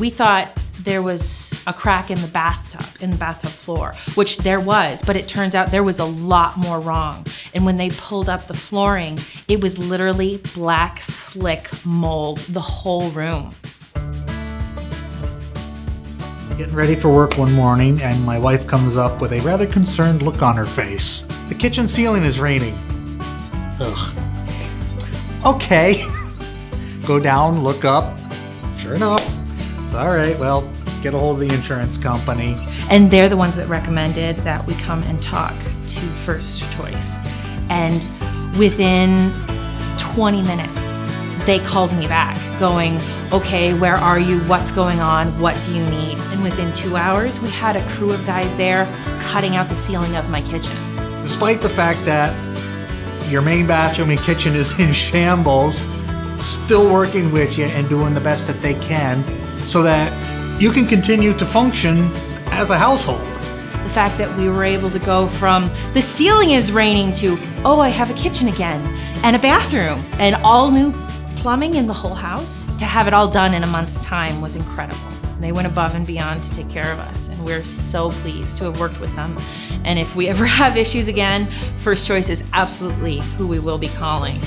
We thought there was a crack in the bathtub floor, which there was, but it turns out there was a lot more wrong. And when they pulled up the flooring, it was literally black, slick mold, the whole room. Getting ready for work one morning, and my wife comes up with a rather concerned look on her face. The kitchen ceiling is raining. Ugh. Okay. Go down, look up. Sure enough. It's all right, well, get a hold of the insurance company. And they're the ones that recommended that we come and talk to First Choice. And within 20 minutes, they called me back going, okay, where are you? What's going on? What do you need? And within 2 hours, we had a crew of guys there cutting out the ceiling of my kitchen. Despite the fact that your main bathroom and kitchen is in shambles, still working with you and doing the best that they can so that you can continue to function as a household. The fact that we were able to go from the ceiling is raining to, oh, I have a kitchen again and a bathroom and all new plumbing in the whole house, to have it all done in a month's time was incredible. And they went above and beyond to take care of us, and we're so pleased to have worked with them. And if we ever have issues again, First Choice is absolutely who we will be calling.